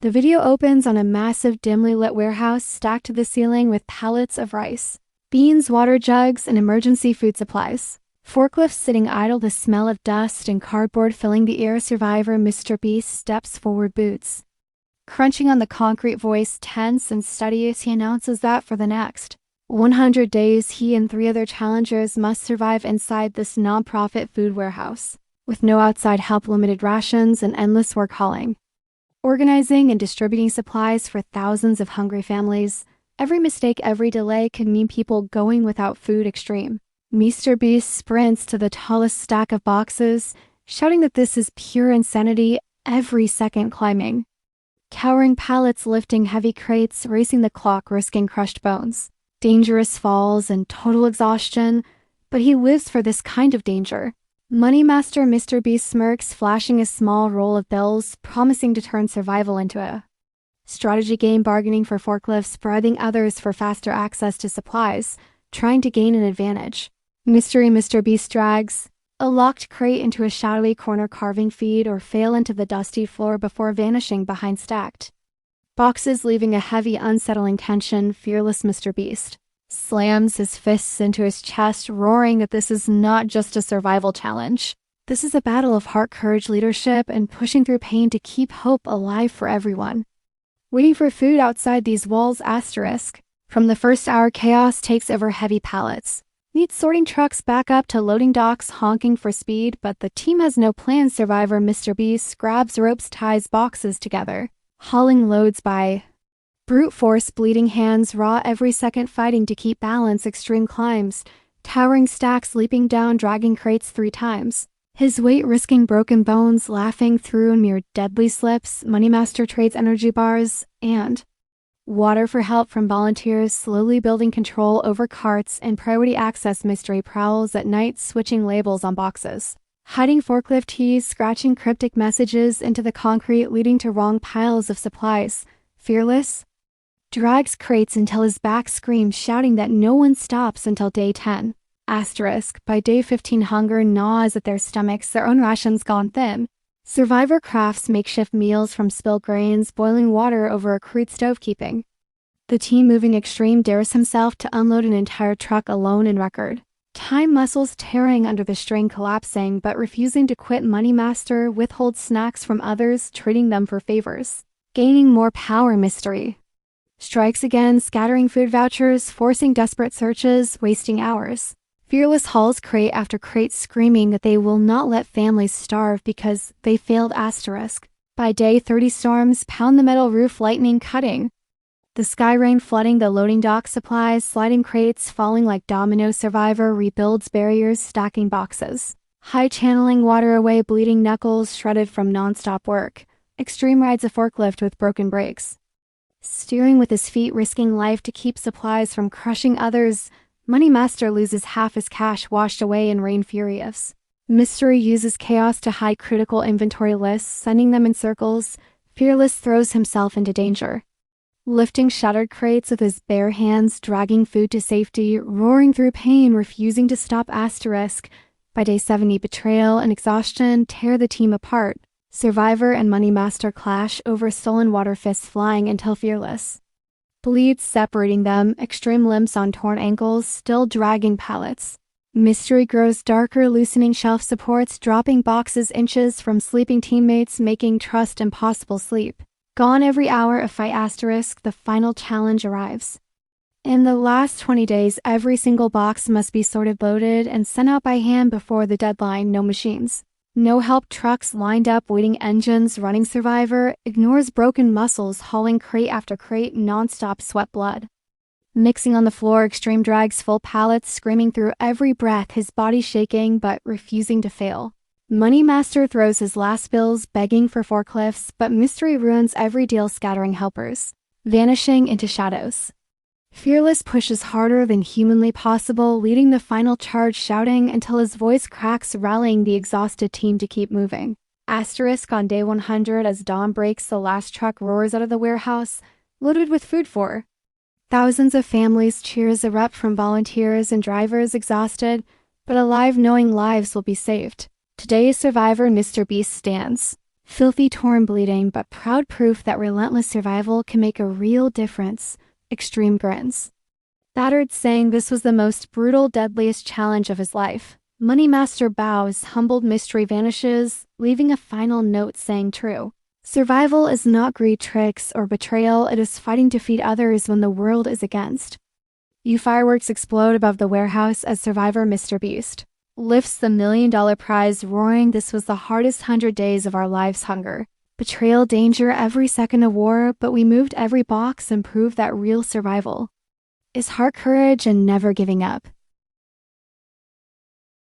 The video opens on a massive, dimly lit warehouse stacked to the ceiling with pallets of rice, beans, water jugs, and emergency food supplies. Forklifts sitting idle, the smell of dust and cardboard filling the air. Survivor Mr. Beast steps forward, boots crunching on the concrete, voice tense and steady as he announces that for the next 100 days, he and 3 other challengers must survive inside this non-profit food warehouse, with no outside help, limited rations, and endless work hauling, organizing and distributing supplies for thousands of hungry families. Every mistake, every delay could mean people going without food. Extreme Mr. Beast sprints to the tallest stack of boxes, shouting that this is pure insanity, every second climbing. Cowering pallets, lifting heavy crates, racing the clock, risking crushed bones, dangerous falls, and total exhaustion, but he lives for this kind of danger. Money Master Mr. Beast smirks, flashing a small roll of bills, promising to turn survival into a strategy game, bargaining for forklifts, bribing others for faster access to supplies, trying to gain an advantage. Mystery Mr. Beast drags a locked crate into a shadowy corner, carving feed or fail into the dusty floor before vanishing behind stacked boxes, leaving a heavy, unsettling tension. Fearless Mr. Beast slams his fists into his chest, roaring that this is not just a survival challenge. This is a battle of heart, courage, leadership, and pushing through pain to keep hope alive for everyone. Waiting for food outside these walls. Asterisk. From the first hour, chaos takes over. Heavy pallets need sorting trucks back up to loading docks, honking for speed, but the team has no plan. Survivor Mr. Beast grabs ropes, ties boxes together, hauling loads by brute force, bleeding hands, raw every second, fighting to keep balance. Extreme climbs, towering stacks, leaping down, dragging crates 3 times. His weight risking broken bones, laughing through mere deadly slips. Money Master trades energy bars and water for help from volunteers, slowly building control over carts and priority access. Mystery prowls at night, switching labels on boxes, hiding forklift keys, scratching cryptic messages into the concrete, leading to wrong piles of supplies. Fearless drags crates until his back screams, shouting that no one stops until day 10. Asterisk. By day 15, hunger gnaws at their stomachs, their own rations gone thin. Survivor crafts makeshift meals from spilled grains, boiling water over a crude stove, keeping the team moving. Extreme dares himself to unload an entire truck alone in record time, muscles tearing under the strain, collapsing, but refusing to quit. Money Master withholds snacks from others, treating them for favors, gaining more power. Mystery strikes again, scattering food vouchers, forcing desperate searches, wasting hours. Fearless hauls crate after crate, screaming that they will not let families starve because they failed. Asterisk. By day 30, storms pound the metal roof, lightning cutting the sky, rain flooding the loading dock, supplies sliding, crates falling like dominoes. Survivor rebuilds barriers, stacking boxes, high channeling water away, bleeding knuckles shredded from non-stop work. Extreme rides a forklift with broken brakes, steering with his feet, risking life to keep supplies from crushing others. Money Master loses half his cash, washed away in rain. Furious Mystery uses chaos to hide critical inventory lists, sending them in circles. Fearless throws himself into danger, lifting shattered crates with his bare hands, dragging food to safety, roaring through pain, refusing to stop. Asterisk. By day 70, betrayal and exhaustion tear the team apart. Survivor and Money Master clash over stolen water, fists flying until Fearless bleeds, separating them, extreme limps on torn ankles, still dragging pallets. Mystery grows darker, loosening shelf supports, dropping boxes inches from sleeping teammates, making trust impossible. Sleep gone every hour of fight. Asterisk. The final challenge arrives. In the last 20 days, every single box must be sorted, loaded, and sent out by hand before the deadline. No machines, no help, trucks lined up, waiting engines running. Survivor ignores broken muscles, hauling crate after crate, non-stop, sweat, blood mixing on the floor. Extreme drags full pallets, screaming through every breath, his body shaking but refusing to fail. Money Master throws his last bills, begging for forklifts, but Mystery ruins every deal, scattering helpers, vanishing into shadows. Fearless pushes harder than humanly possible, leading the final charge, shouting until his voice cracks, rallying the exhausted team to keep moving. Asterisk. On day 100, as dawn breaks, the last truck roars out of the warehouse, loaded with food for thousands of families. Cheers erupt from volunteers and drivers, exhausted but alive, knowing lives will be saved. Today's survivor Mr. Beast stands Filthy, torn, bleeding, but proud proof that relentless survival can make a real difference. Extreme grins. Battered saying this was the most brutal, deadliest challenge of his life. Moneymaster bows, humbled mystery vanishes, leaving a final note saying true. Survival is not greed, tricks, or betrayal, it is fighting to feed others when the world is against. Fireworks explode above the warehouse as survivor Mr. Beast lifts the $1 million prize, roaring, "This was the hardest 100 days of our lives' hunger. Betrayal, danger, every second of war, but we moved every box and proved that real survival is heart, courage, and never giving up."